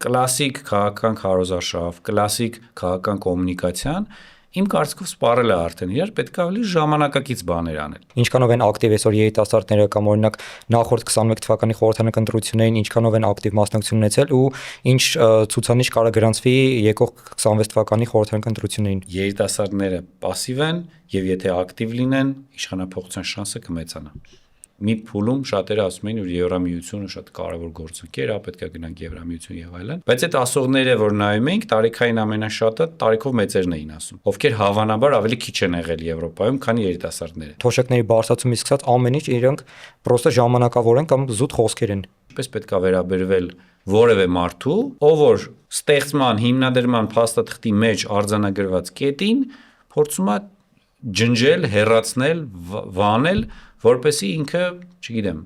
կլասիկ քաղաքական քարոզարշավ, կլասիկ քաղաքական կոմունիկացիան իմ կարծիքով սպառել է արդեն իրար, պետք է ավելի ժամանակակից բաներ անել։ Ինչքանով են ակտիվ այսօր երիտասարդները կամ օրինակ նախորդ 21 թվականի խորհրդանակ ընտրություններին ինչքանով են ակտիվ մասնակցություն ունեցել ու ինչ ցուցանիշ կարա գրանցվի եկող 26 թվականի խորհրդանակ ընտրություններին։ Երիտասարդները пассив են եւ եթե ակտիվ լինեն, իշխանափոխության շանսը կմեծանա։ Մի փուլում շատերը ասում էին, որ Եվրամիությունը շատ կարևոր գործընկեր է, պետք է գնանք Եվրամիություն եւ այլն, բայց այդ ասողները, որ նայում ենք, տարիքային ամենաշատը տարիքով մեծերն էին ասում, ովքեր հավանաբար ավելի քիչ են եղել Եվրոպայում, քան երիտասարդները։ Թոշակների բարձրացումից սկսած ամեն ինչ իրենք պրոստը ժամանակավոր են կամ զուտ խոսքեր են։ Ինչպես պետք է վերաբերվել որևէ մարդու, ով որ ստեղծման, հիմնադրման փաստաթղթի մեջ արձանագրված կետին փորձում է ջնջել, հեռացնել, վանել, որպեսզի ինքը, չգիտեմ,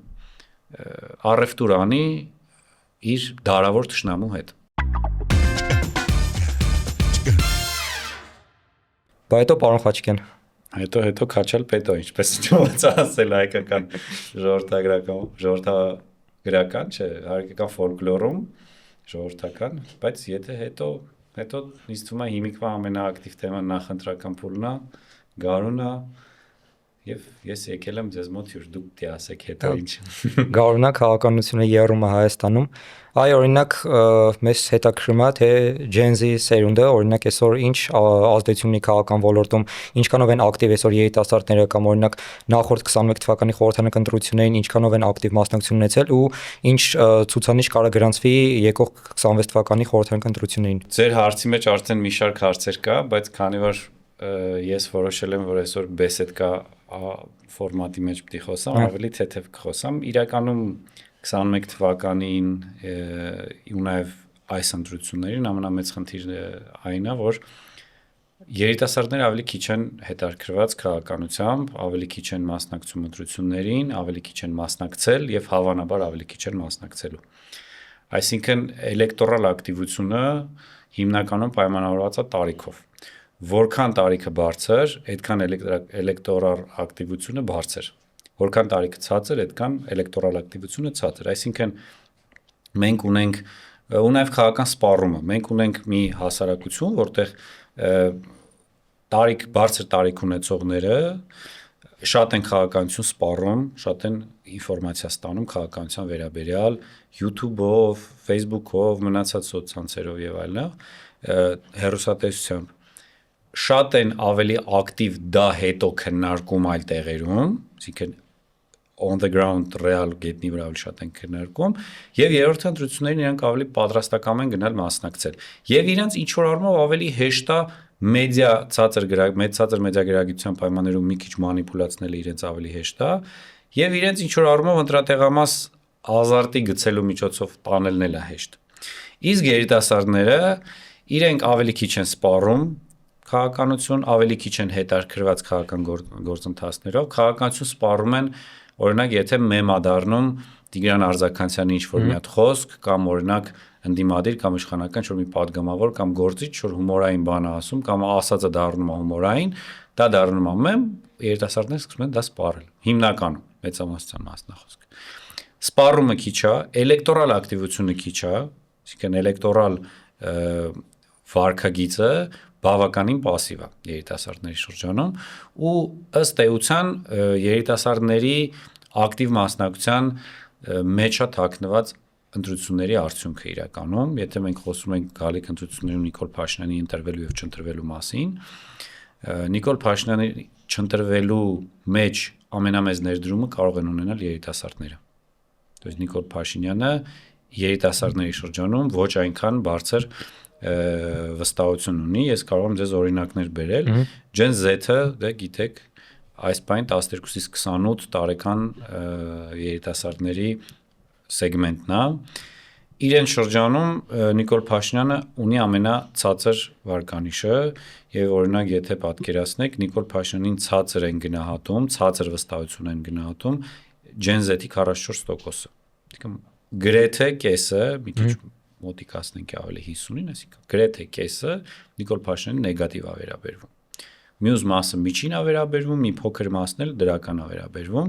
առևտուր անի իր դարավոր թշնամու հետ։ Բայց հետո պարոն Խաչիկյան, հետո քաչալ պետո, ինչպես ճանաչ ասել հայկական ժողովրդագրական, չէ, հայկական ֆոլկլորում ժողովրդական, բայց եթե հետո ինձ թվում է հիմիկվա ամենաակտիվ թեման նախընտրական փուլն է, գարունը եւ ես եկել եմ ձեզ մոտ հյուր դուք դե ասեք հետո ինչ։ Գարունա քաղաքականությունը եռում է Հայաստանում։ Այ օրինակ մեզ հետաքրքրում է թե Gen Z սերունդը օրինակ այսօր ինչ ազդեցություն ունի քաղաքական ոլորտում, ինչքանով են ակտիվ այսօր երիտասարդները կամ օրինակ նախորդ 21 թվականի խորհրդանակ ընտրություններին ինչքանով են ակտիվ մասնակցություն ունեցել ու ինչ ցուցանիշ կարա գրանցվի եկող 26 թվականի խորհրդանակ ընտրություններին։ Ձեր հարցի մեջ արդեն մի շարք հարցեր կա, բայց քանի որ ես որոշել եմ, որ այսօր բեսեդկա ֆորմատի մեջ պիտի խոսամ, ավելի թեթև կխոսամ։ Իրականում 21 թվականին ու նաև այս ընտրություններին ամենամեծ խնդիրը այն է, որ երիտասարդները ավելի քիչ են հետաքրքրված քաղաքականությամբ, ավելի քիչ են մասնակցում ընտրություններին, ավելի քիչ են մասնակցել եւ հավանաբար ավելի քիչ են մասնակցելու։ Այսինքն էլեկտորալ ակտիվությունը հիմնականում պայմանավորված է տարիքով։ Որքան տարիքը բարձր, այդքան էլեկտորալ ակտիվությունը բարձր։ Որքան տարիքը ցածր, այդքան էլեկտորալ ակտիվությունը ցածր։ Այսինքն մենք ունենք ու նաև քաղաքական սպառումը։ Մենք ունենք մի հասարակություն, որտեղ բարձր տարիք ունեցողները շատ են քաղաքականություն սպառում, շատ են ինֆորմացիա ստանում քաղաքականության վերաբերյալ YouTube-ով, Facebook-ով, մնացած սոցցանցերով եւ այլն, հեռուստատեսությամբ շատ են ավելի ակտիվ դա հետո քննարկում այլ տեղերում, այսինքն on the ground real գետնի վրա ավելի շատ են քննարկում եւ երրորդ ընտրություններին իրանք ավելի պատրաստակամ են գնալ մասնակցել եւ իրենց ինչ որ առումով ավելի հեշտ է մեդիա ցածր մեդիագրագիտության պայմաններում մի քիչ մանիպուլացնելը իրենց ավելի հեշտ է եւ իրենց ինչ որ առումով ընտրատեղամաս ազարտի գցելու միջոցով տանելն էլ է հեշտ իսկ երիտասարդները իրենք ավելի քիչ են սպառում քաղաքականություն ավելի քիչ են հետաքրքրված քաղաքական գործընթացներով քաղաքականություն սպառում են օրինակ եթե մեմա դառնում Տիգրան Արձաքանցյանի ինչ-որ մի հատ խոսք կամ օրինակ ընդդիմադիր կամ իշխանական ինչ-որ մի падգամավոր կամ գործիչ ինչ-որ հումորային բան է ասում կամ ասածը դառնում է հումորային դա դառնում է մեմ երիտասարդները սկսում են դա սպառել հիմնականում մեծամասնության մասնախոսք սպառումը քիչ է էլեկտորալ ակտիվությունը քիչ է այսինքն էլեկտորալ վարքագիծը բավականին пассив է երիտասարդների շրջանում ու ըստ էության երիտասարդների ակտիվ մասնակցության մեջ է թաքնված ընտրությունների արդյունքը իրականում եթե մենք խոսում ենք գալիք ընտրություններում Նիկոլ Փաշինյանի ընտրվելու եւ չընտրվելու մասին Նիկոլ Փաշինյանի չընտրվելու մեջ ամենամեծ ներդրումը կարող են ունենալ երիտասարդները то есть Նիկոլ Փաշինյանը երիտասարդների շրջանում ոչ այնքան բարձր վստահություն ունի, ես կարող եմ ձեզ օրինակներ բերել, Gen Z-ը, դե գիտեք, այս բան 12-ից 28 տարեկան երիտասարդների սեգմենտն է, իրեն շրջանում Նիկոլ Փաշինյանը ունի ամենացածր վարկանիշը եւ օրինակ եթե պատկերացնեք Նիկոլ Փաշինյանին ցածր են գնահատում, ցածր վստահություն են գնահատում Gen Z-ի 44%-ը։ Այսինքն գրեթե կեսը, մի քիչ մոտիկ ասենք ավելի 50-ին, այսինքն գրեթե կեսը Նիկոլ Փաշինյանին նեգատիվ է վերաբերվում։ Մյուս մասը միջին է վերաբերվում, մի փոքր մասն էլ դրական է վերաբերվում։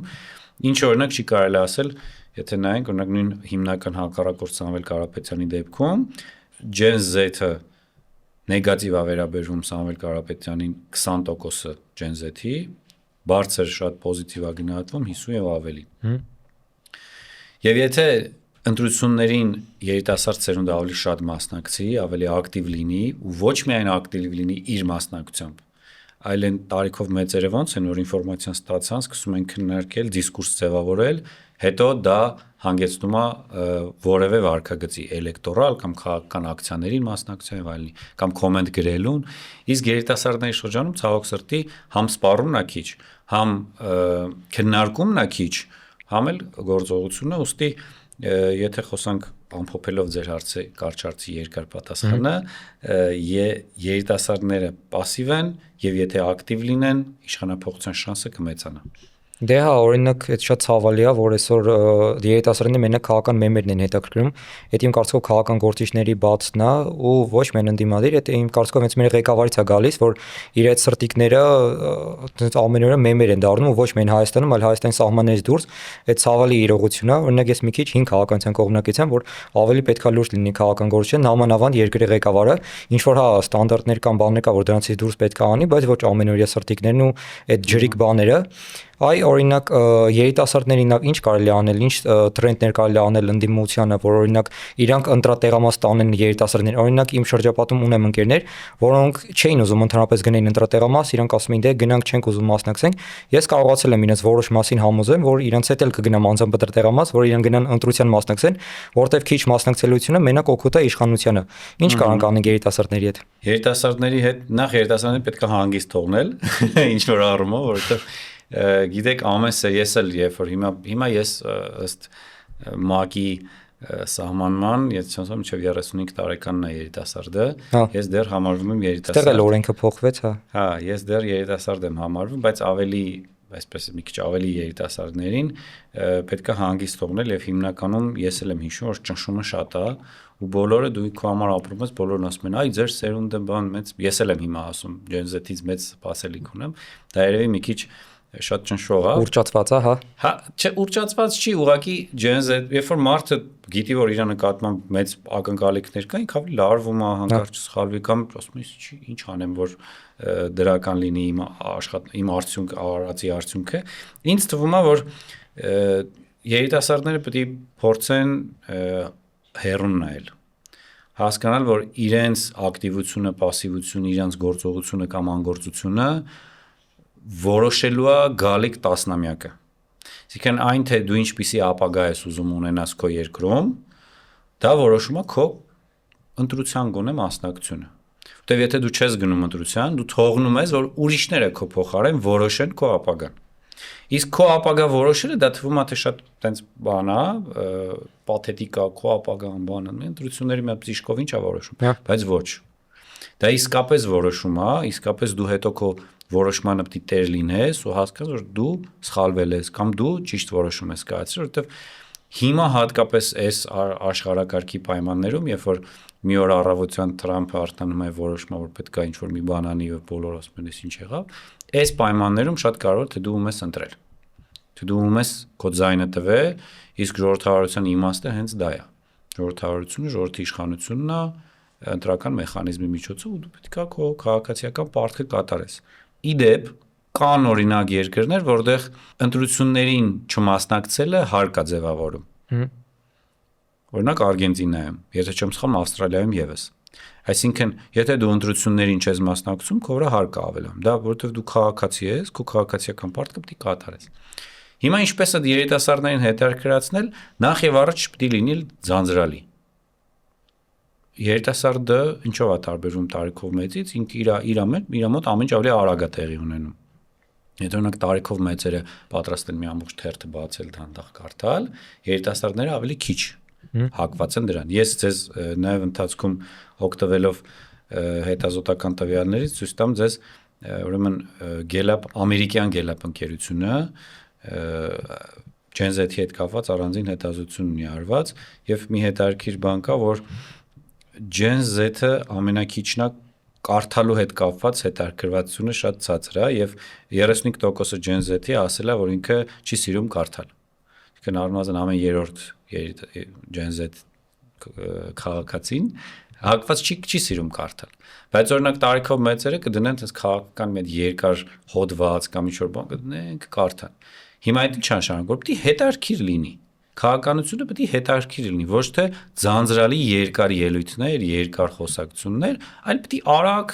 Ինչ օրինակ չի կարելի ասել, եթե նայենք օրինակ նույն հիմնական հակառակորդ Սամվել Կարապետյանի դեպքում, Gen Z-ը նեգատիվ է վերաբերվում Սամվել Կարապետյանին 20%-ը Gen Z-ի, բարձր շատ պոզիտիվ է գնահատվում 50 եւ ավելի։ Եվ եթե ընտրություններին երիտասարդ սերունդը ավելի շատ մասնակցի, ավելի ակտիվ լինի ու ոչ միայն ակտիվ լինի իր մասնակցությամբ, այլ են տարիքով մեծերը ոնց են որ ինֆորմացիան ստացան, սկսում են քննարկել, դիսկուրս ձևավորել, հետո դա հանգեցնում է որևէ վարքագծի էլեկտորալ կամ քաղաքական ակցիաներին մասնակցության եւ այլնի, կամ կոմենտ գրելուն, իսկ երիտասարդների շրջանում ցավոք սրտի համ սպառումն է քիչ, համ քննարկումն է քիչ, համ էլ գործողությունը, ուստի եթե խոսանք ամփոփելով ձեր կարճ հարցի երկար պատասխանը, երիտասարդները пассив են եւ եթե ակտիվ լինեն, իշխանափոխության շանսը կմեծանա։ Դե հա, օրինակ, այդ շատ ցավալի է, որ այսօր երիտասարդները մենակ քաղաքական մեմերն են հետաքրքրում։ Այդ իմ կարծիքով քաղաքական գործիչների բացն է ու ոչ միայն ընդդիմադիր, այդ իմ կարծիքով հենց մեր ղեկավարից է գալիս, որ իր այդ սրտիկները ամեն օրը մեմեր են դառնում ու ոչ միայն Հայաստանում, այլ Հայաստանի սահմաններից դուրս։ Այդ ցավալի իրողություն է։ Օրինակ ես մի քիչ հին քաղաքականության կողմնակից եմ, որ ավելի պետքա լուրջ լինի քաղաքական գործիչը, նամանավանդ երկրի ղեկավարը, ինչ որ հա ստանդարտներ կամ բաներ կա, որ դրանցից դուրս պետք է անի, բայց ոչ ամենօրյա սրտիկներն ու այդ ջրիկ բաները։ Այ օրինակ երիտասարդներին ինչ կարելի անել, ինչ տրենդներ կարելի անել ընդդիմությանը, որ օրինակ իրանք ընտրատեղամաս տանեն երիտասարդներին։ Օրինակ իմ շրջապատում ունեմ ընկերներ, որոնք չէին ուզում ընդհանրապես գնային ընտրատեղամաս, իրանք ասում էին դե գնանք չենք ուզում մասնակցենք։ Ես կարողացել եմ իրենց որոշ մասին համոզեմ, որ իրանց հետ էլ կգնամ անձամբ ընտրատեղամաս, որ իրենք գնան ընտրության մասնակցեն, որտեվ քիչ մասնակցելիությունը մենակ օգուտ է իշխանությանը։ Ինչ կարանք անենք երիտասարդների հետ։ Երիտասարդների հետ նախ երիտասարդներին պետք է հանգիստ թողնել, ինչ որ առումով, որովհետեւ գիտեք ամենսը ես էլ երբ որ հիմա ես ըստ ՄԱԿ-ի սահմանման, եթե չեմ մինչև 35 տարեկանն է երիտասարդը, ես դեռ համարվում եմ երիտասարդ։ Ստեղ էլ օրենքը փոխվեց, հա։ Հա, ես դեռ երիտասարդ եմ համարվում, բայց ավելի, այսպես մի քիչ ավելի երիտասարդներին պետք է հանգիստ թողնել եւ հիմնականում ես էլ եմ հիշում, որ ճնշումը շատ է ու բոլորը դու քո համար ապրում ես, բոլորն ասում են, այ ձեր սերունդը բան մեծ, ես էլ եմ հիմա ասում, Gen Z-ից մեծ սպասելիք ունեմ, դա երևի մի քիչ շատ ճնշող է։ Ուռճացված է, հա։ Հա, չէ, ուռճացված չի, ուղղակի Gen Z, երբ որ մարդը գիտի, որ իր նկատմամբ մեծ ակնկալիքներ կան, ինքն ավելի լարվում է, հանկարծ սխալվի կամ ասում է, ինչ անեմ, որ դրական լինի իմ արածի արդյունքը։ Ինձ թվում է, որ երիտասարդները պետք է փորձեն հեռուն նայել, հասկանալ, որ իրենց ակտիվությունը, пассивությունը, իրենց գործողությունը կամ անգործությունը որոշելու է գալիք տասնամյակը։ Այսինքն այն թե դու ինչպիսի ապագա ես ուզում ունենաս քո երկրում, դա որոշում է քո ընտրության գոնե մասնակցությունը։ Որտեվ եթե դու չես գնում ընտրության, դու թողնում ես, որ ուրիշները քո փոխարեն որոշեն քո ապագան։ Իսկ քո ապագա որոշելը դա թվում է թե շատ տենց բան է, պաթետիկ է, քո ապագան բանը, ընտրությունների մի հատ բժիշկով ինչ է որոշում, բայց ոչ։ Դա իսկապես որոշում է, իսկապես դու հետո քո որոշմանը պետք է տեր լինես ու հասկանաս, որ դու սխալվել ես կամ դու ճիշտ որոշում ես կայացրել, որովհետև հիմա հատկապես այս աշխարհակարգի պայմաններում, երբ որ մի օր առավոտյան Թրամփը արտանում է որոշումը, որ պետք է ինչ-որ մի բան անի եւ բոլորը ասում են, ինչ եղավ, այս պայմաններում շատ կարևոր թե դու ում ես ընտրել։ Թե դու ում ես քո ձայնը տվել, իսկ ժողովրդավարության իմաստը հենց դա է։ Ժողովրդավարությունը, ժողովրդի իշխանությունն է, ընտրական մեխանիզմի միջոցով ու դու պետք է քո քաղաքացիական պարտքը կատարես։ Իդեպ կան օրինակ երկրներ, որտեղ ընտրություններին չմասնակցելը հարկ է ձևավորում։ Օրինակ Արգենտինայում, եթե չեմ սխալվում, Ավստրալիայում եւս։ Այսինքն, եթե դու ընտրություններին չես մասնակցում, քո վրա հարկ է ավելանում։ Դա որովհետև դու քաղաքացի ես, քո քաղաքացիական պարտքը պետք է կատարես։ Հիմա ինչպես է երիտասարդներին հետաքրքրացնել, նախ եւ առաջ պետք է լինի ձանձրալի։ Երիտասարդը ինչով է տարբերվում տարիքով մեծից, ինքը իր մոտ ամեն ինչ ավելի արագ է տեղի ունենում։ Եթե օրինակ տարիքով մեծերը պատրաստ են մի ամբողջ թերթը բացել, դանդաղ կարդալ, երիտասարդները ավելի քիչ հակված են դրան։ Ես ձեզ նաև ընթացքում օգտվելով հետազոտական տվյալներից ցույց տամ ձեզ ուրեմն Gallup, ամերիկյան Gallup ընկերությունը Gen Z-ի հետ կապված առանձին հետազոտություն ունի արված եւ մի հետաքրքիր բան կա, որ Gen Z-ը ամենակիչն է կարդալու հետ կապված հետաքրքրվածությունը շատ ցածր է եւ 35%-ը Gen Z-ի ասել է, որ ինքը չի սիրում կարդալ։ Այսինքն առնվազն ամեն երրորդ Gen Z քաղաքացին Հակված չի սիրում կարդալ։ Բայց օրինակ տարիքով մեծերը կդնեն այս քաղաքական մի երկար հոդված կամ ինչ-որ բան կդնեն կարդան։ Հիմա այդ ինչ նշանակում, որ պիտի հետաքրքիր լինի։ Քաղաքականությունը պետք է հետաքրքիր լինի, ոչ թե ձանձրալի երկար ելույթներ, երկար խոսակցություններ, այլ պետք է արագ,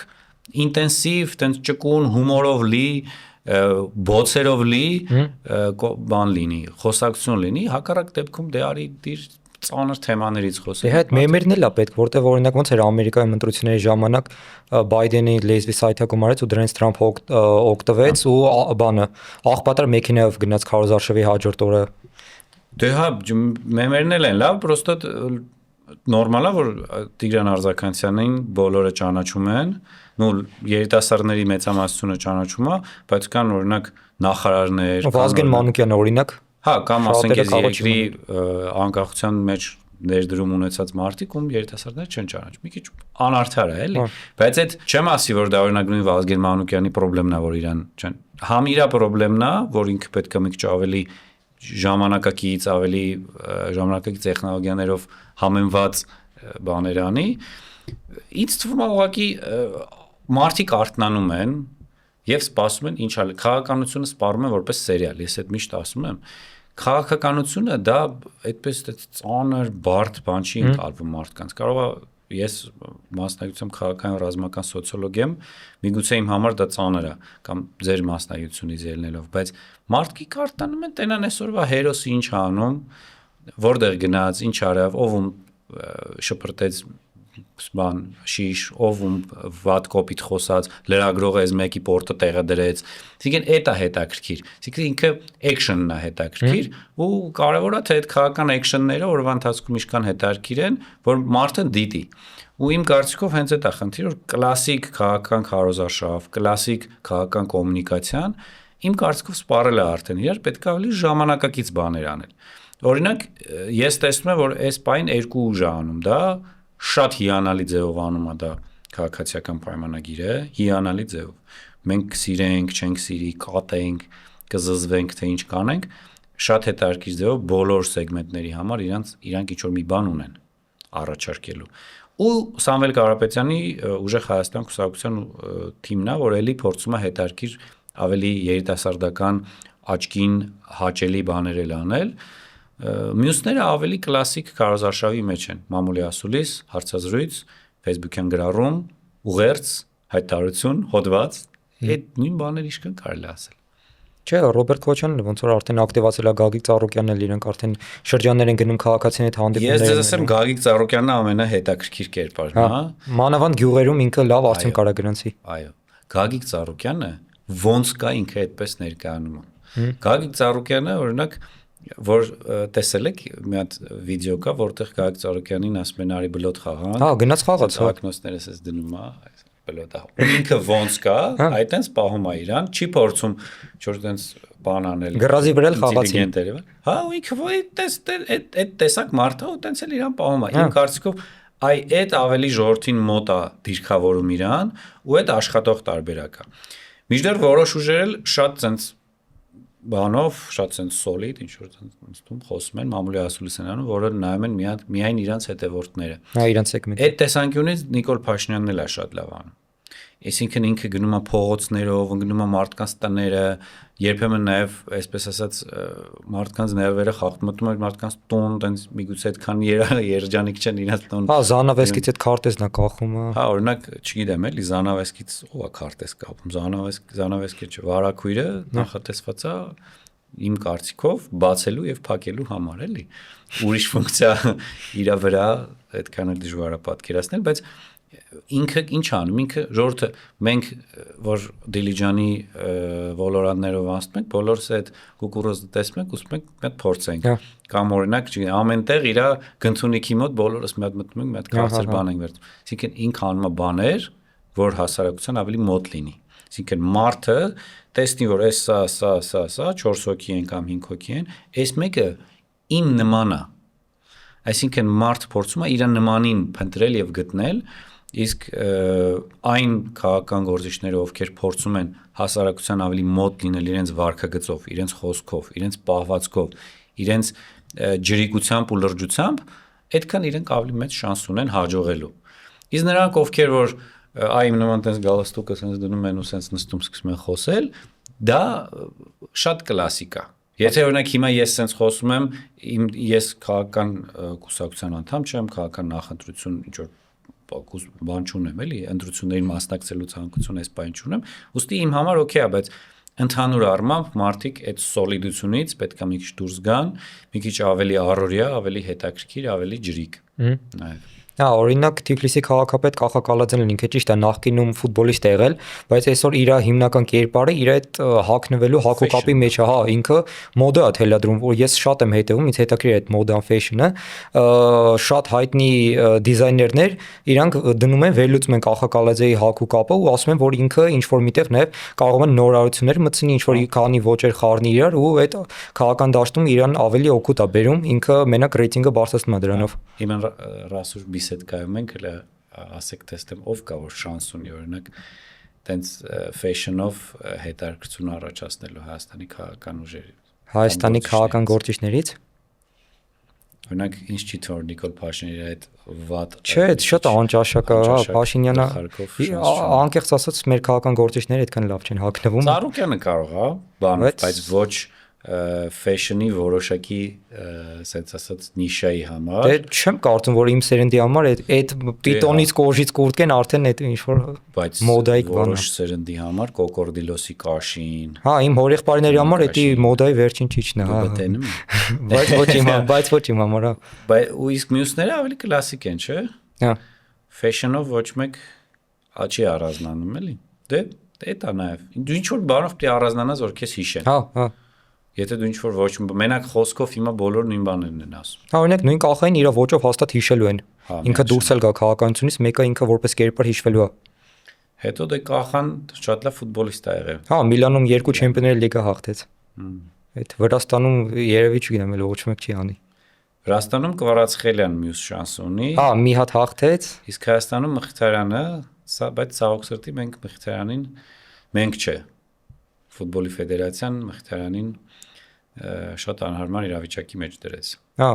ինտենսիվ, տենց ճկուն հումորով լի, բոցերով լի բան լինի, խոսակցություն լինի, հակառակ դեպքում դե արի դիր ծանր թեմաներից խոսել։ Դե այդ մեմերն էլ է պետք, որտեղ օրինակ ոնց էր Ամերիկայում ընտրությունների ժամանակ Բայդենի լեզվի սայթակում արեց ու դրանից Թրամփ օգտվեց ու բանը աղբատար մեքենայով գնաց քարոզարշավի հաջորդ օրը։ Դե հա, մեմերն էլ են լավ, պրոստը նորմալ է, որ Տիգրան Արձականյանին բոլորը ճանաչում են, նու երիտասարդների մեծամասնությունը ճանաչում է, բայց կան օրինակ նախարարներ, Վազգեն Մանուկյանը օրինակ։ Հա, կամ ասենք այս երկրի անկախության մեջ ներդրում ունեցած մարդիկ, ում երիտասարդներ չեն ճանաչում։ Մի քիչ անարդար է, էլի։ Բայց այդ չեմ ասի, որ դա օրինակ նույն Վազգեն Մանուկյանի խնդիրն է, որ իրան չեն։ Համ իր խնդիրն է, որ ինքը պետք է մի քիչ ավելի ժամանակակից, ավելի ժամանակակից տեխնոլոգիաներով համեմված բաներ անի։ Ինձ թվում է ուղղակի մարդիկ արթնանում են եւ սպասում են ինչ ալ քաղաքականությունը սպառում են որպես սերիալ, ես այդ միշտ ասում եմ, քաղաքականությունը դա այդպես ծանր բարդ բան չի ընկալվում մարդկանց, կարող է ես մասնագիտությամբ քաղաքական ռազմական սոցիոլոգ եմ, միգուցե իմ համար դա ծանր է կամ ձեր մասնագիտությունից ելնելով, բայց մարդիկ արտանում են տենան այսօրվա հերոսը ինչ անում, որտեղ գնաց, ինչ արավ, ով շփրտեց բան շիշ, ով վատ կոպիտ խոսած, լրագրողը այս մեկի պորտը տեղը դրեց։ Այսինքն էդ է հետաքրքիր։ Այսինքն ինքը էքշնն է հետաքրքիր ու կարևոր է թե այդ քաղաքական էքշնները օրվա ընթացքում ինչքան հետաքրքիր են, որ մարդը դիտի։ Ու իմ կարծիքով հենց այդ է խնդիրը, որ կլասիկ քաղաքական քարոզարշավ, կլասիկ քաղաքական կոմունիկացիան իմ կարծիքով սպառել է արդեն իրար, պետք է ավելի ժամանակակից բաներ անել։ Օրինակ, ես տեսնում եմ, որ այս պայն երկու ուժ է անում դա շատ հիանալի ձևով անում է դա քաղաքացիական պայմանագիրը, հիանալի ձևով։ Մենք սիրենք, չենք սիրի, կատենք, կզզվենք, թե ինչ կանենք, շատ հետաքրքիր ձևով բոլոր սեգմենտների համար իրանք ինչ-որ մի բան ունեն առաջարկելու։ Ու Սամվել Կարապետյանի Ուժեղ Հայաստան կուսակցության թիմն է, որ էլի փորձում է հետաքրքիր ավելի երիտասարդական աչքին հաճելի բաներ անել։ Մյուսները ավելի կլասիկ քարոզարշավի մեջ են, մամուլի ասուլիս, հարցազրույց, Facebook-յան գրառում, ուղերձ, հայտարարություն, հոդված, այդ նույն բաները իշքան կարելի ասել։ Չէ, Ռոբերտ Քոչյանը ոնց որ արդեն ակտիվացել է Գագիկ Ծառուկյանն էլ իրենք արդեն շրջաններ են գնում քաղաքացիների հետ հանդիպումներ։ Ես ձեզ ասեմ Գագիկ Ծառուկյանն ամենահետաքրքիր կերպարն է, հա։ Մանավանդ գյուղերում ինքը լավ արդեն կարա գրանցի։ Այո։ Գագիկ Ծառուկյանը ոնց կա ինքը այդպես ներկայանում է։ Գագիկ Ծառուկյանը օրինակ որ տեսել եք մի հատ վիդեո կա, որտեղ Գագիկ Ծառուկյանին ասում են արի բլոտ խաղան։ Հա, գնաց խաղաց, հա։ Ակնոցներս էս դնում է, այս բլոտը։ Ինքը ոնց կա, այդ տենց պահում է իրան, չի փորձում չոր տենց բան անել։ Գրազի վրա խաղացի։ Հա, ու ինքը այդ տեսակ մարդը ու տենց էլ իրան պահում է։ Իմ կարծիքով այդ ավելի ժողովրդին մոտ է դիրքավորում իրան ու այդ աշխատող տարբերակ է։ Մինչդեռ որոշ ուժեր էլ շատ տենց բանով շատ sense solid ինչ որ տուն խոսում են մամուլի ասուլիսանանում, որը նայում են միայն իրանց հետևորդները։ Հա, իրանց սեգմենտ։ Այդ տեսանկյունից Նիկոլ Փաշինյանն էլ է շատ լավ անում։ Այսինքն ինքը գնում է փողոցներով, գնում է մարդկանց տները, երբեմն նաև, այսպես ասած, մարդկանց ներվերը խախտում են մարդկանց տուն, տենց միգուցե այդքան երջանիկ չեն իրաց տուն։ Հա, Զանավեսկից այդ քարտեզն է կախում։ Հա, օրինակ, չգիտեմ էլի, Զանավեսկից ով է քարտեզ կապում, Զանավեսկի չէ, վարակույրը նախատեսված է իմ կարծիքով բացելու եւ փակելու համար էլի։ Ուրիշ ֆունկցիա իրա վրա այդքան էլ դժվար է պատկերացնել, բայց ինքը ինչ անում, ինքը ժողովուրդը մենք որ Դիլիջանի ոլորաններով անցնում ենք, բոլորս այդ կուկուրոզը տեսնում ենք, ուզում ենք մի հատ փորձենք։ Կամ օրինակ, ամենտեղ իրա գնդունիքի մոտ բոլորս մի հատ մտնում ենք, մի հատ քաղցր բան ենք վերցնում։ Այսինքն ինքը անում է բաներ, որ հասարակության ավելի մոտ լինի։ Այսինքն մարդը տեսնի, որ այս սա 4 հոգի են կամ 5 հոգի են, այս մեկը իմ նման է։ Այսինքն մարդը փորձում է իր նմանին փնտրել եւ գտնել, իսկ այն քաղաքական գործիչները, ովքեր փորձում են հասարակության ավելի մոտ լինել իրենց վարքագծով, իրենց խոսքով, իրենց պահվածքով, իրենց ջրիկությամբ ու լրջությամբ, այդքան իրենք ավելի մեծ շանս ունեն հաջողելու։ Իսկ նրանք ովքեր որ այ իմ նման տես գալստուկը sense դնում են ու sense նստում սկսում են խոսել, դա շատ կլասիկ է։ Եթե օրինակ հիմա ես sense խոսում եմ, ես քաղաքական կուսակցության անդամ չեմ, քաղաքական նախընտրություն ինչ որ բան չունեմ, էլի, ընտրություններին մասնակցելու ցանկություն այս բան չունեմ, ուստի իմ համար օքեյ է, բայց ընդհանուր առմամբ մարդիկ այդ սոլիդությունից պետք է մի քիչ դուրս գան, մի քիչ ավելի առօրյա, ավելի հետաքրքիր, ավելի ջրիկ։ Այո։ Հա, օրինակ Թիֆլիսի քաղաքապետ Կախակալաձյանն ինքը ճիշտ է նախկինում ֆուտբոլիստ է եղել, բայց այսօր իր հիմնական կերպարը իր այդ հակնվելու հակուկապի մեջ է, հա, ինքը մոդա է թելադրում, որ ես շատ եմ հետևում, ինձ հետաքրիր է այդ մոդան ֆեշնը, շատ հայտնի դիզայներներ իրանք դնում են վերլուծում են Կախակալաձյանի հակուկապը ու ասում են, որ ինքը ինչ որ միտեղ նաև կարող են նորարարություններ մտցնի, ինչ որ քանի ոճեր խառնի իրար ու այդ քաղաքական դաշտում իրան ավելի օգուտ է բերում, ինքը մենակ ռեյտինգը բարձրացնում է դրանով։ Հիմա Ռասուր բիսեդկայում ենք հələ ասեք տեստեմ ով կա որ շանս ունի օրինակ տենց ֆեշնով հետաքրքրություն առաջացնելու Հայաստանի քաղաքական ուժերի Հայաստանի քաղաքական գործիչներից օրինակ ինչ չի թող Նիկոլ Փաշինյանի այդ վատ չէ, շատ անճաշակ է, հա, Փաշինյանը անկեղծ ասած մեր քաղաքական գործիչները այդքան լավ չեն հագնվում։ Ծառուկյանը կարող է, բանով, բայց ոչ ֆեշնի որոշակի ասած ասած նիշայի համար։ Դե չեմ կարծում որ իմ սերնդի համար այդ պիտոնից կոժից կուրտկեն արդեն այդ ինչ որ մոդայիկ բան է։ Որոշ սերնդի համար կոկորդիլոսի կաշին։ Հա, իմ հորեղբայրների համար դա մոդայի վերջին ճիճն է, հա։ Բայց ոչ իմ համար, հա։ Բայց ու իսկ մյուսները ավելի կլասիկ են, չէ՞։ Հա։ Ֆեշնով ոչ մեկ աչի առանձնանում էլի։ Դե դա նաև։ Դու ինչ որ բանով պետք է առանձնանաս որ քեզ հիշեն։ Հա, հա։ Եթե դու ինչ-որ ոչ մենակ խոսքով հիմա բոլոր նույն բաներն են ասում։ Հա, օրինակ նույն կախային իր ոճով հաստատ հիշելու են։ Ինքը դուրս էլ գա քաղաքականությունից, մեկը ինքը որպես կերպար հիշվելու է։ Հետո դե կախան շատ լավ ֆուտբոլիստ է եղել։ Հա, Միլանում 2 չեմպիոնների լիգա հաղթեց։ Այդ Վրաստանում երևի չգիտեմ, էլ ոչ մեկ չի անի։ Վրաստանում Կվարացխելյան մյուս շանս ունի։ Հա, մի հատ հաղթեց։ Իսկ Հայաստանում Մխիթարյանը, բայց ցավոք սրտի մենք Մխիթարյանին մենք չէ։ Ֆուտբոլի ֆեդերացիան Մխիթարյանին շատ անհարմար իրավիճակի մեջ դրեց։ Հա,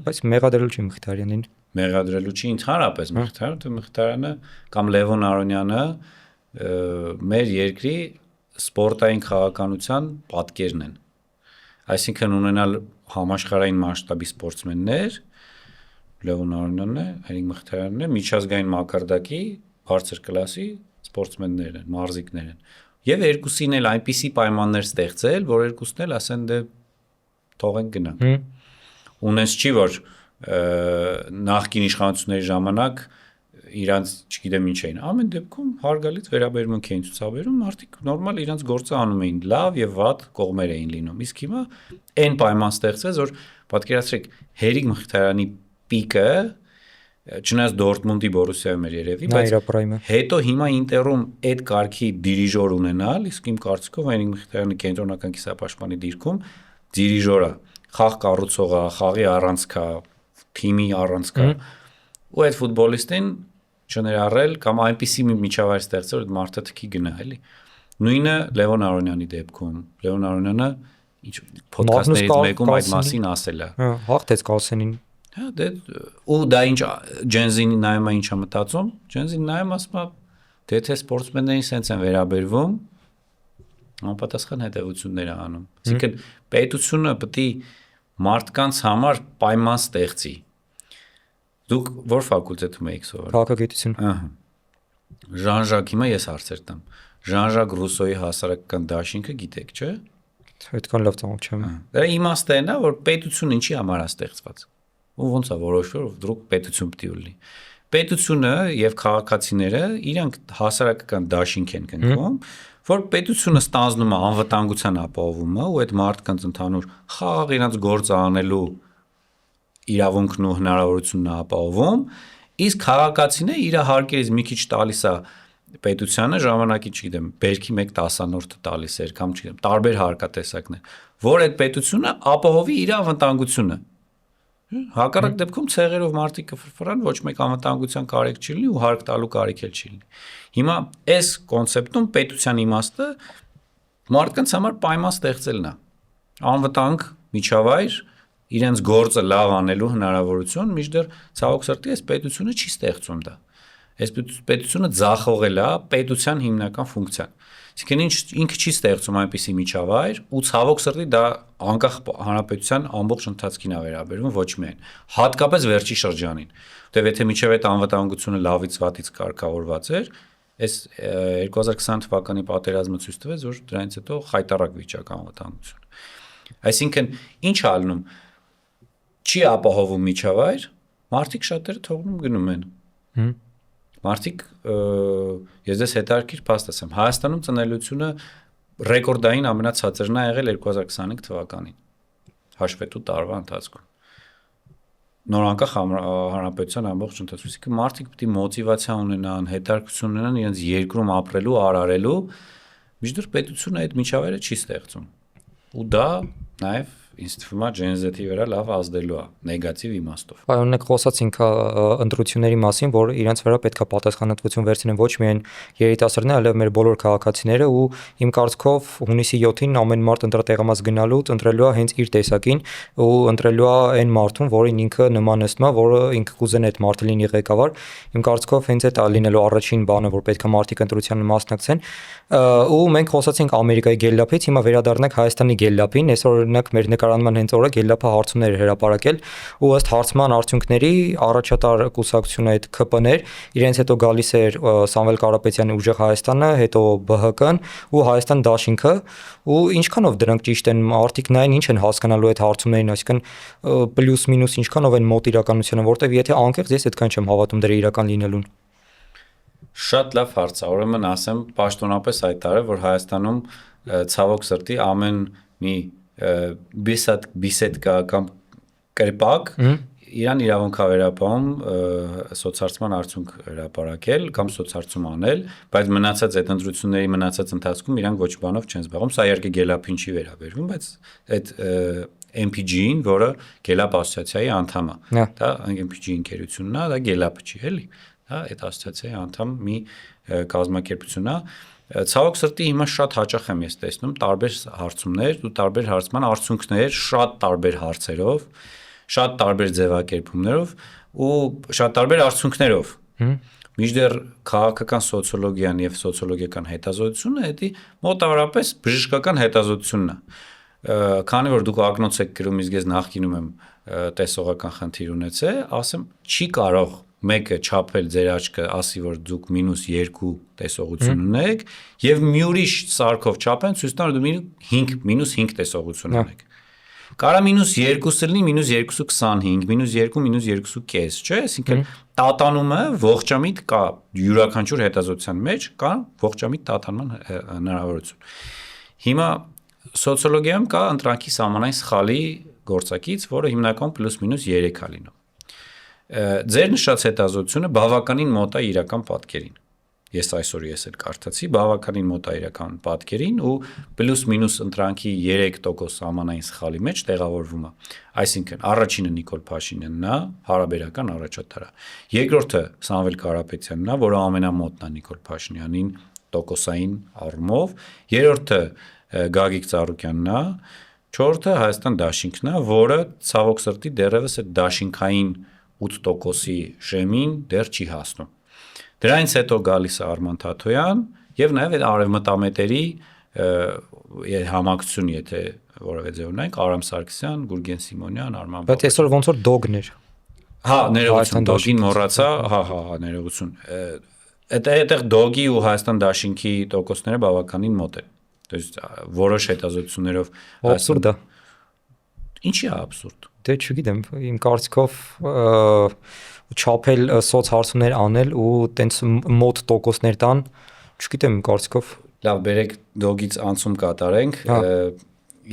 բայց մեղադրելու չի Մխիթարյանին։ Մեղադրելու չի ընդհանրապես Մխիթարյանը կամ Լևոն Արոնյանը մեր երկրի սպորտային քաղաքականության պատկերն են։ Այսինքն ունենալ համաշխարհային մասշտաբի սպորտսմեններ Լևոն Արոնյանն է, Հայրիկ Մխիթարյանն է, միջազգային մակարդակի բարձր կլասի սպորտսմեններ են, մարզիկներ են։ Եվ երկուսին էլ այնպիսի պայմաններ ստեղծել, որ երկուսն էլ ասեն դե թողենք գնանք։ Ունես չի որ նախկին իշխանությունների ժամանակ իրանց չգիտեմ ինչ էին ամեն դեպքում հարգալից վերաբերմունք էին ցուցաբերում, մարդիկ նորմալ իրանց գործը անում էին, լավ եւ վատ կողմեր էին լինում։ Իսկ հիմա այն պայման ստեղծվեց, որ պատկերացրեք Հերիկ Մխիթարյանի պիկը չնայած Դորտմունդի Բորուսիայում էր երևի, բայց հետո հիմա Ինտերում այդ կարգի դիրիժոր ունենալ, իսկ իմ կարծիքով Հերիկ Մխիթարյանը կենտրոնական կիսապաշտպանի դիրքում դիրիժոր է, խաղ կառուցող է, խաղի առանցք է, թիմի առանցք է, ու այդ ֆուտբոլիստին չներառել կամ այնպիսի մի միջավայր ստեղծել, որ մարդը թքի գնա, էլի։ Նույնը Լևոն Արոնյանի դեպքում։ Լևոն Արոնյանը ինչ ոդքասթներից մեկում այդ մասին ասել է։ Հա, հաղթեց Կասենին։ Հա, դե ու դա ինչ Ջենզին նայում է ինչա մտածում։ Ջենզին նայում ասում է դե թե սպորտսմեններին սենց են վերաբերվում, անպատասխան հետևություններ է անում։ Այսինքն պետությունը պետք է մարդկանց համար պայման ստեղծի։ Դուք ո՞ր ֆակուլտետում եք սովորում։ Քաղաքագիտություն։ Ահա։ Ժան-Ժակ հիմա ես հարցեր տամ։ Ժան-Ժակ Ռուսոյի հասարակական դաշինքը գիտեք, չէ՞։ Այդքան լավ ծանոթ չեմ։ Դրա իմաստը է նա, որ պետությունը ինչի համար է ստեղծված։ Ու ոնց է որոշվել, որ դրուկ պետություն պետք է լինի։ Պետությունը եւ քաղաքացիները իրանք հասարակական դաշինք են կնքում, որ պետությունը ստանձնում է անվտանգության ապահովումը ու այդ մարդկանց ընդհանուր խաղ իրանց գործը անելու իրավունքն ու հնարավորությունն է ապահովում, իսկ քաղաքացիները իր հարկերից մի քիչ տալիս է պետությանը ժամանակի, չգիտեմ, բերքի 1/10 տալիս էր կամ չգիտեմ, տարբեր հարկատեսակներ, որ այդ պետությունը ապահովի իր անվտանգությունը։ Հակառակ դեպքում ցեղերով մարդիկ կֆրֆրան, ոչ մեկ անվտանգության կարիք չի լինի ու հարկ տալու կարիք էլ չի լինի։ Հիմա այս կոնցեպտում պետության իմաստը մարդկանց համար պայման ստեղծելն է։ Անվտանգ միջավայր, իրենց գործը լավ անելու հնարավորություն, մինչդեռ ցավոք սրտի այս պետությունը չի ստեղծում դա։ Այս պետությունը ձախողել է պետության հիմնական ֆունկցիան։ Այսինքն ինքը չի ստեղծում այնպիսի միջավայր, ու ցավոք սրտի դա անկախ հանրապետության ամբողջ ընթացքին է վերաբերվում, ոչ միայն, հատկապես վերջի շրջանին։ Որտեւ եթե միջև այդ անվտանգությունը լավից վատից կարգավորված էր, այս 2020 թվականի պատերազմը ցույց տվեց, որ դրանից հետո խայտառակ վիճակ անվտանգություն։ Այսինքն ինչ է ալնում, չի ապահովում միջավայր, մարդիկ շատերը թողնում գնում են։ Մարդիկ ես դες հետարքիր փաստ ասեմ, Հայաստանում ծնելիությունը ռեկորդային ամենացածրն է եղել 2025 թվականին հաշվետու տարվա ընթացքում։ Նոր անկախ հանրապետության ամբողջ ընթացքում մարդիկ պետք է մոտիվացիա ունենան, հետարքություն ունենան իրենց երկրում ապրելու, արարելու, միջդեռ պետությունը այդ միջավայրը չի ստեղծում։ Ու դա նաև ինձ թվում է Gen Z-ի վրա լավ ազդելու է նեգատիվ իմաստով։ Այո, ունեք խոսացինք ընտրությունների մասին, որ իրենց վրա պետքա պատասխանատվություն վերցնեն ոչ միայն երիտասարդները, այլև մեր բոլոր քաղաքացիները ու իմ կարծիքով հունիսի 7-ին ամեն մարդ ընտրատեղամաս գնալուց ընտրելու է հենց իր տեսակին ու ընտրելու է այն մարդուն, որին ինքը նմանեցնում է, որը ինքը կուզեն այդ մարդը լինի ղեկավար։ Իմ կարծիքով հենց այդ է լինելու առաջին բանը, որ պետքա մարդիկ ընտրությանը մասնակցեն։ Ու մենք խոսացինք Ամերիկայի Ղելլափից, հիմա վերադառնանք Հայաստանի Ղելլափին, այսօր օրինակ մեր նկարանման հենց օրը Ղելլափը հարցումներ հրապարակել ու ըստ հարցման արդյունքների առաջատար կուսակցությունը այդ ԿՊ-ներ, իրենց հետո գալիս էր Սամվել Կարապետյանի Ուժեղ Հայաստանը, հետո ԲՀԿ-ն ու Հայաստան Դաշինքը ու ինչքանով դրանք ճիշտ են, արդյոք նայն ինչ են հասկանալու այդ հարցումներին, այսինքն պլյուս մինուս ինչքանով են մոտ իրականությանը, որտեվ եթե անկեղծ ես այդքան չեմ հավատում դրա իրական լինելուն։ Շատ լավ հարց է, ուրեմն ասեմ պաշտոնապես հայտարարը, որ Հայաստանում ցավոք սրտի ամեն մի բիսեդկա կամ կրպակ իրան իրավունք է վերապահում սոցհարցման արդյունք հրապարակել կամ սոցհարցում անել, բայց մնացած այդ ընտրությունների մնացած ընթացքում իրանք ոչ բանով չեն զբաղվում, սա իհարկե Ղելափին չի վերաբերվում, բայց այդ MPG-ին, որը Ղելափ ասոցիացիայի անդամ է, դա MPG ընկերությունն է, դա Ղելափը չի, էլի, դա այդ ասոցիացիայի անդամ մի կազմակերպություն է։ Ցավոք սրտի հիմա շատ հաճախ եմ ես տեսնում տարբեր հարցումներ ու տարբեր հարցման արդյունքներ շատ տարբեր հարցերով, շատ տարբեր ձևակերպումներով ու շատ տարբեր արդյունքներով։ Մինչդեռ քաղաքական սոցիոլոգիան եւ սոցիոլոգիական հետազոտությունը դա մոտավորապես բժշկական հետազոտությունն է։ Քանի որ դուք ակնոց եք գրում, իսկ ես նախկինում եմ տեսողական խնդիր ունեցել, ասեմ, չի կարող մեկը չափել ձեր աչքը, ասի որ դուք -2 տեսողություն ունեք եւ մի ուրիշ սարքով չափեն, ցույց տան որ դու -5 տեսողություն ունեք։ Կարա -2-ը լինի -2.25, -2, -2.5, չէ՞, այսինքն տատանումը ողջամիտ կա յուրաքանչյուր հետազոտության մեջ կա ողջամիտ տատանման հնարավորություն։ Հիմա սոցիոլոգիայում կա ընտրանքի սահմանային սխալի գործակից, որը հիմնականում +-3 է լինում։ Ձեր նշած հետազոտությունը բավականին մոտ է իրական պատկերին։ Ես այսօր էլ կարդացի, բավականին մոտ է իրական պատկերին ու +- ընտրանքի 3% սահմանային սխալի մեջ տեղավորվում է։ Այսինքն առաջինը Նիկոլ Փաշինյանն է, հարաբերական առաջատարը։ Երկրորդը Սամվել Կարապետյանն է, որը ամենամոտն է Նիկոլ Փաշինյանին տոկոսային առումով, երրորդը Գագիկ Ծառուկյանն է, չորրորդը Հայաստան Դաշինքն է, որը ցավոք սրտի դեռևս այդ դաշինքային 8%-ի շեմին դեռ չի հասնում։ Դրանից հետո գալիս է Արման Թաթոյան եւ նաեւ այդ արևմտամետերի համակցություն, եթե որևէ ձև ունենք, Արամ Սարգսյան, Գուրգեն Սիմոնյան, Արման Բայց այսօր ոնց որ դոգներ։ Հա, ներողություն, դոգին մոռացա, հա, ներողություն։ Այդտեղ դոգի ու Հայաստան Դաշինքի տոկոսները բավականին մոտ են։ То есть որոշ հետազոտություններով Աբսուրդ է։ Ինչի է աբսուրդ։ Դե չգիտեմ, իմ կարծիքով չափել սոցհարցումներ անել ու տենց մոտ տոկոսներ տան, չգիտեմ, կարծիքով։ Լավ, բերեք դոգից անցում կատարենք։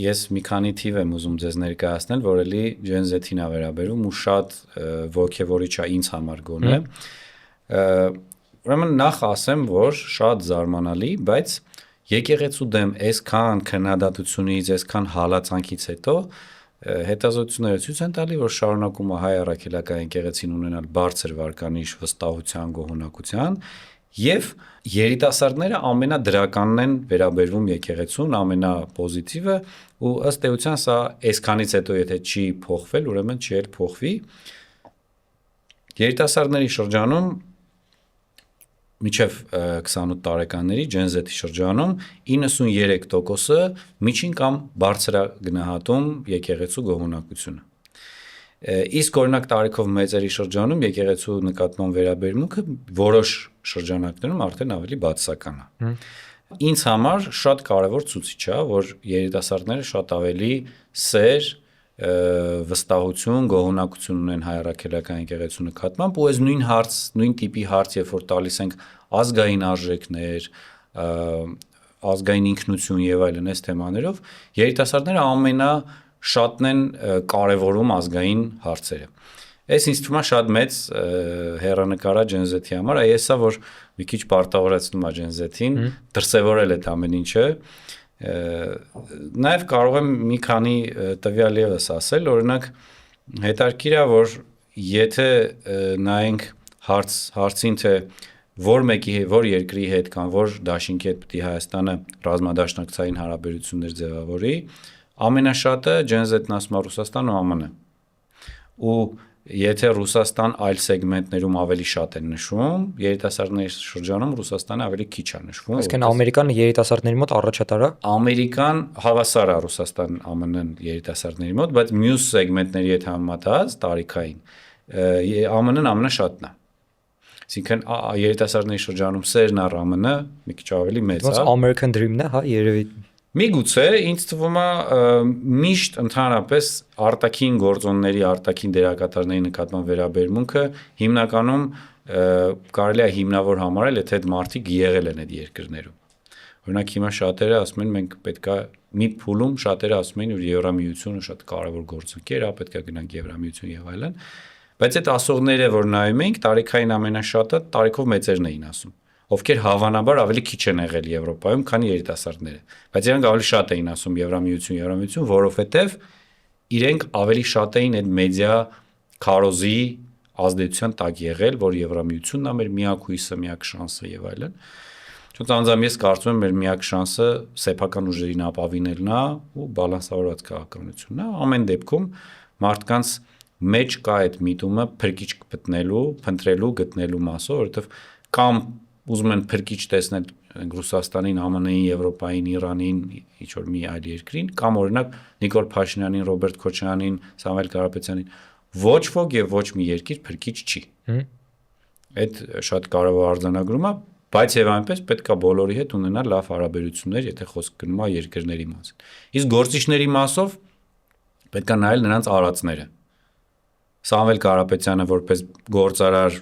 Ես մի քանի թիվ եմ ուզում ձեզ ներկայացնել, որ էլի Gen Z-ին է վերաբերում ու շատ ոգևորիչ է ինձ համար գոնե։ Ուրեմն նախ ասեմ, որ շատ զարմանալի, բայց եկեղեցու դեմ այսքան քննադատությունից, այսքան հալածանքից հետո հետազոտությունները ցույց են տալի, որ շարունակում է հայ առաքելական եկեղեցին ունենալ բարձր վարկանիշ վստահության, գոհունակության եւ երիտասարդները ամենադրականն են վերաբերվում եկեղեցուն, ամենապոզիտիվը ու ըստ էության սա այսքանից հետո եթե չի փոխվել, ուրեմն չի էլ փոխվի։ Երիտասարդների շրջանում մինչև 28 տարեկանների Gen Z-ի շրջանում 93%-ը միջին կամ բարձր է գնահատում եկեղեցու գոհունակությունը։ Իսկ օրինակ տարիքով մեծերի շրջանում եկեղեցու նկատմամբ վերաբերմունքը որոշ շրջանակներում արդեն ավելի բացասական է։ Ինձ համար շատ կարևոր ցուցիչ է, որ երիտասարդները շատ ավելի սեր, վստահություն, գոհունակություն ունեն հայ առաքելական եկեղեցու նկատմամբ ու այս նույն տիպի հարց, երբ որ տալիս ենք ազգային արժեքներ, ազգային ինքնություն եւ այլն այս թեմաներով, երիտասարդները ամենաշատն են կարևորում ազգային հարցերը։ Այս ինձ թվում է շատ մեծ հեռանկար է Gen Z-ի համար, այսա որ մի քիչ պարտավորեցնում է Gen Z-ին դրսևորել այդ ամեն ինչը։ Նաև կարող եմ մի քանի տվյալ եւս ասել, օրինակ հետաքրքիր է, որ եթե նայենք հարցին, թե որ երկրի հետ կամ որ դաշինքի հետ պետք է Հայաստանը ռազմադաշնակցային հարաբերություններ ձևավորի, ամենաշատը Gen Z-ն ասում է Ռուսաստան ու ԱՄՆ։ Ու եթե Ռուսաստան այլ սեգմենտներում ավելի շատ են նշվում, երիտասարդների շրջանում Ռուսաստանը ավելի քիչ է նշվում։ Այսինքն Ամերիկան երիտասարդների մոտ առաջատար է։ Ամերիկան հավասար է Ռուսաստան ԱՄՆ-ն երիտասարդների մոտ, բայց մյուս սեգմենտների հետ համեմատած տարիքային ԱՄՆ-ն ամենաշատն է։ Այսինքն երիտասարդների շրջանում սերն առ ԱՄՆ մի քիչ ավելի մեծ է։ Ոնց American Dream-ն է, հա, երևի։ Միգուցե ինձ թվում է միշտ ընդհանրապես արտաքին գործոնների, արտաքին դերակատարների նկատմամբ վերաբերմունքը հիմնականում կարելի է հիմնավոր համարել, եթե այդ մարդիկ եղել են այդ երկրներում։ Օրինակ հիմա շատերը ասում են մենք պետքա մի փուլում շատերը ասում են որ Եվրամիությունը շատ կարևոր գործոնքեր է, պետքա գնանք Եվրամիություն եւ այլն, բայց այդ ասողները որ նայում ենք, տարիքային ամենաշատը տարիքով մեծերն էին ասում, ովքեր հավանաբար ավելի քիչ են եղել Եվրոպայում, քան երիտասարդները, բայց իրանք ավելի շատ էին ասում Եվրամիություն, որովհետեւ իրենք ավելի շատ էին այդ մեդիա քարոզի ազդեցության տակ եղել, որ Եվրամիությունն է մեր միակ հույսը, միակ շանսը եւ այլն։ Չնայած անձամբ ես կարծում եմ մեր միակ շանսը սեփական ուժերին ապավինելն է ու բալանսավորված քաղաքականությունն է։ Ամեն դեպքում մարդկանց մեջ կա այդ միտումը փրկիչ գտնելու, փնտրելու, գտնելու մասը, որովհետեւ կամ ուզում են փրկիչ տեսնել Ռուսաստանին, ԱՄՆ-ին, Եվրոպային, Իրանին, ինչ որ մի այլ երկրին, կամ օրինակ Նիկոլ Փաշինյանին, Ռոբերտ Քոչարյանին, Սամվել Կարապետյանին, ոչ ոք եւ ոչ մի երկիր փրկիչ չի։ Այդ շատ կարևոր արձանագրում է, բայց եւ այնպես պետք է բոլորի հետ ունենալ լավ հարաբերություններ, եթե խոսք գնում է երկրների մասին։ Իսկ գործիչների մասով պետք է նայել նրանց արածները։ Սամվել Կարապետյանը որպես գործարար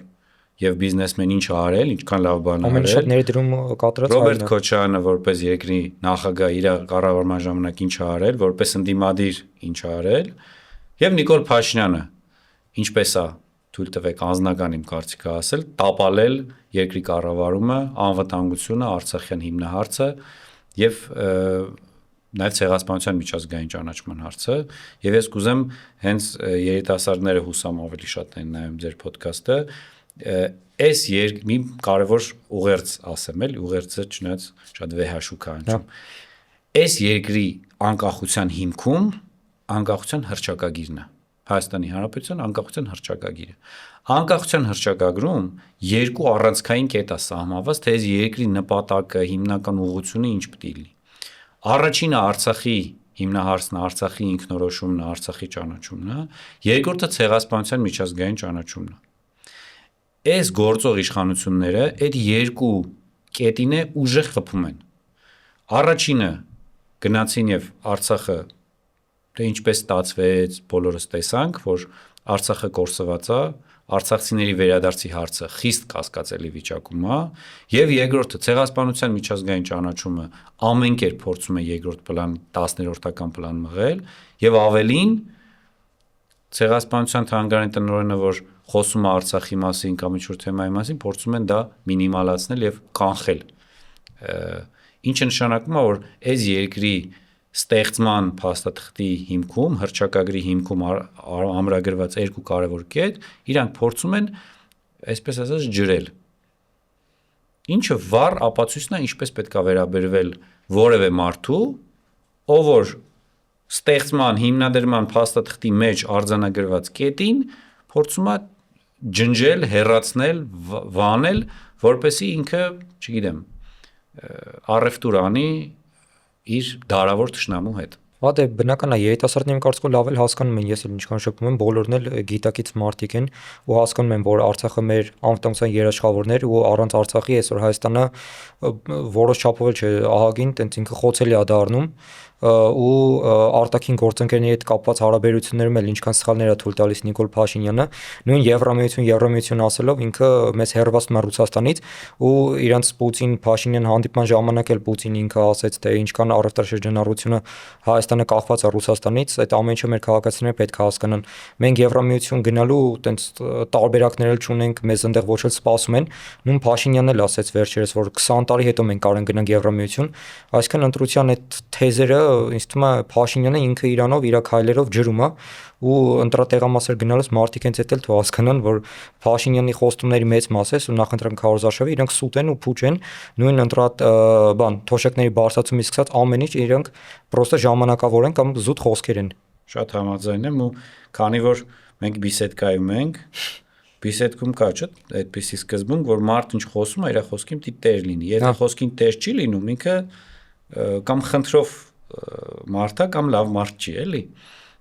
եւ բիզնեսմեն ինչ արել, ինչքան լավ բան արել։ Ամենաշատ ներդրում կատարած Ռոբերտ Քոչարյանը որպես երկրի նախագահ իր կառավարման ժամանակ ինչ արել, որպես ընդդիմադիր ինչ արել, եւ Նիկոլ Փաշինյանը ինչպես է թույլ տվեք անձնական իմ կարծիքը ասել, տապալել երկրի կառավարումը, անվտանգությունը, Արցախյան հիմնահարցը եւ նաև ցեղասպանության միջազգային ճանաչման հարցը, եւ ես կուզեմ հենց երիտասարդները հուսամ ավելի շատ են նայում ձեր ոդքասթը, այս մի կարևոր ուղերձ ասեմ, ուղերձը չնայած շատ վեհաշուկ է անցում։ Այս երկրի անկախության հիմքում անկախության հռչակագիրն է։ Հայաստանի Հանրապետության անկախության հռչակագիրը։ Անկախության հռչակագրում երկու առանցքային կետ է սահմանված, թե այս երկրի նպատակը, հիմնական ուղղությունը ինչ պետք է լինի։ Առաջինը Արցախի հիմնահարցն է, Արցախի ինքնորոշումն է, Արցախի ճանաչումն է, երկրորդը ցեղասպանության միջազգային ճանաչումն է։ Այս գործող իշխանությունները այդ երկու կետին է ուժեղ խփում են։ Առաջինը գնացին եւ Արցախը դե ինչպես ստացվեց, բոլորս տեսանք, որ Արցախը կորսված է, արցախցիների վերադարձի հարցը խիստ կասկածելի վիճակում է, եւ երկրորդը ցեղասպանության միջազգային ճանաչումը ամեն կերպ փորձում է երկրորդ պլան 10-րդական պլան մղել, եւ ավելին ցեղասպանության թանգարանի տնօրենը, որ խոսում է Արցախի մասին կամ ինչ-որ թեմայի մասին, փորձում են դա մինիմալացնել եւ կանխել։ Ինչը նշանակում է, որ այս երկրի ստեղծման փաստաթղթի հիմքում, հռչակագրի հիմքում ամրագրված երկու կարևոր կետ, իրանք փորձում են, այսպես ասած, ջրել։ Ինչը վառ ապացույցն է, ինչպես պետք է վերաբերվել որևէ մարդու, ով որ ստեղծման, հիմնադրման փաստաթղթի մեջ արձանագրված կետին փորձում է ջնջել, հեռացնել, վանել, որպեսզի ինքը, չգիտեմ, առևտուր անի իր դարավոր թշնամու հետ։ Հա դե բնական է երիտասարդները իմ կարծիքով լավ էլ հասկանում են, ես էլ ինչքան շփվում եմ, բոլորն էլ գիտակից մարդիկ են ու հասկանում են, որ Արցախը մեր անվտանգության երաշխավորներ ու առանց Արցախի այսօր Հայաստանը որոշ չափով էլ չէ ահագին տենց ինքը խոցելի է դառնում ու արտաքին գործընկերների հետ կապված հարաբերություններում էլ ինչքան սխալներ է թույլ տալիս Նիկոլ Փաշինյանը, նույն Եվրամիություն ասելով ինքը մեզ հեռացնում է Ռուսաստանից ու իրանց Պուտին Փաշինյան հանդիպման ժամանակ էլ Պուտինը ինքը ասեց, թե ինչքան առևտրաշրջանառությունը Հայաստանը կախված է Ռուսաստանից, այդ ամեն ինչը մեր քաղաքացիները պետք է հասկանան։ Մենք Եվրամիություն գնալու տենց տարբերակներ էլ չունենք, մեզ այնտեղ ոչ էլ սպասում են։ Նույն Փաշինյանն էլ ասեց վերջերս, որ 20 տարի հետո մենք կարող ենք գնանք Եվրամիություն, այսինքն ընտրության այդ թեզերը ինձ թվում է Փաշինյանը ինքը իրանով իր քայլերով ջրում է ու ընտրատեղամասեր գնալուց մարդիկ հենց այդ էլ թող հասկանան, որ Փաշինյանի խոստումների մեծ մասը ու նախընտրական քարոզարշավը իրանք սուտ են ու փուչ են, նույն թոշակների բարձրացումից սկսած ամեն ինչ իրանք պրոստը ժամանակավոր են կամ զուտ խոսքեր են։ Շատ համաձայն եմ ու քանի որ մենք բիսեդկայում ենք, բիսեդկում կա չէ, այդպիսի սկզբունք, որ մարդ ինչ խոսում է, իր խոսքին պիտի տեր լինի։ Եթե խոսքին տեր չի լինում, ինքը կամ խնդրով մարդ է կամ լավ մարդ չի, էլի։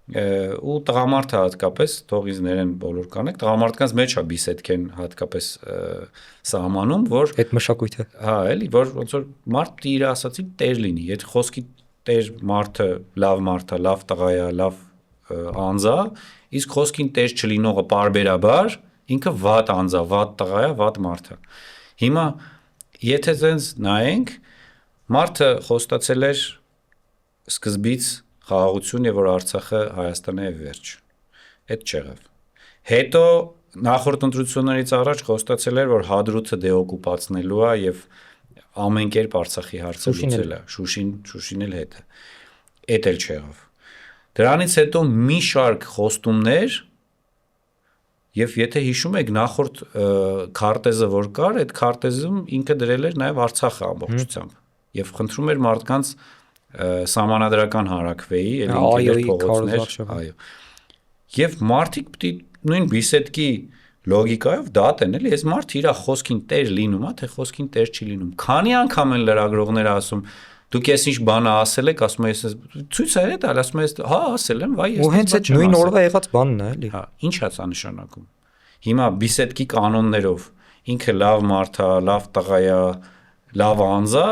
Ու տղամարդը հատկապես թողիզներեն բոլոր կանեք, տղամարդկանց մեջ է բիսեդկեն հատկապես սահմանում, որ այդ մշակույթը։ Հա, էլի, որ ոնց որ մարդ պիտի իր ասածին տեր լինի։ Եթե խոսքի տեր մարդը մարդ է, լավ տղա է, լավ անձ է, իսկ խոսքին տեր չլինողը պարբերաբար ինքը վատ անձ է, վատ տղա է, վատ մարդ է։ Հիմա եթե ցենց նայենք, մարդը խոստացել էր սկզբից խաղաղություն եւ որ Արցախը Հայաստանի է վերջ։ Այդ չեղավ։ Հետո նախորդ ընտրություններից առաջ խոստացել էր որ Հադրութը դեօկուպացնելու է եւ ամեն կերպ Արցախի հարցը լուծել է, Շուշին էլ հետը։ Էդ էլ չեղավ։ Դրանից հետո մի շարք խոստումներ եւ եթե հիշում եք նախորդ քարտեզը որ կար, այդ քարտեզում ինքը դրել էր նաեւ Արցախը ամբողջությամբ եւ խնդրում էր մարդկանց սահմանադրական հարակվեի, էլի ինքեր փողոցներ, այո։ Եվ մարդիկ պիտի նույն բիսեդկի լոգիկայով դատեն, էլի, այս մարդը իր խոսքին տեր լինում է, թե խոսքին տեր չի լինում։ Քանի անգամ են լրագրողները ասում, դուք ես ինչ բան ասել եք, ասում ես ցույց է դա, ասում ես, հա, ասել եմ, վայ, ես ու հենց այդ նույն օրվա եղած բանն է, էլի։ Հա, ինչ է սա նշանակում։ Հիմա բիսեդկի կանոններով ինքը լավ մարդ է, լավ տղա է, լավ անձ է,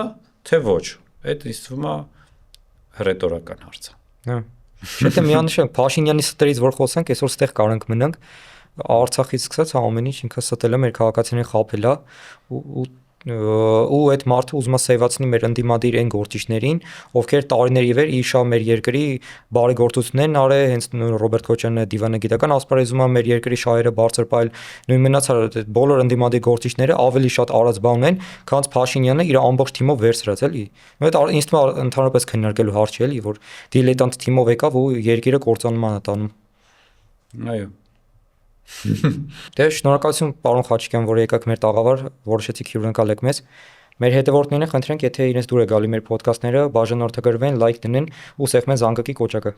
թե ոչ։ Այդ ինձ թվում է ռետորական հարց է։ Հա։ Չէ՞ միանշանակ Փաշինյանի ստերից որ խոսանք, այսօր ստեղ կարանք մնանք, Արցախից սկսած ամեն ինչ ինքը ստել է մեր քաղաքացիներին խաբել է ու այդ մարդը ուզում է սեվացնի մեր ընդդիմադիր այն գործիչներին, ովքեր տարիների վեր իշա մեր երկրի բարեգործություններն արել, հենց Ռոբերտ Քոչյանը դիվանագիտական ասպարեզում է մեր երկրի շահերը բարձր պայել, նույն մնացած բոլոր ընդդիմադիր գործիչները ավելի շատ արած բան են, քան Փաշինյանը իր ամբողջ թիմով վերցրած էլի։ Այդ ինձ թվում է ընդհանրապես քննարկելու հարց չէ էլի, որ դիլետանտ թիմով եկավ ու երկիրը կործանման է տանում։ Այո։ Դե շնորհակալություն պարոն Խաչիկյան, որ եկաք մեր տաղավար, որոշեցիք հյուրընկալ եք մեզ։ Մեր հետևորդներին խնդրենք, եթե իրենց դուր է գալի մեր ոդքասթները, բաժանորդագրվեն, լայք դնեն ու սեղմեն զանգակի կոճակը։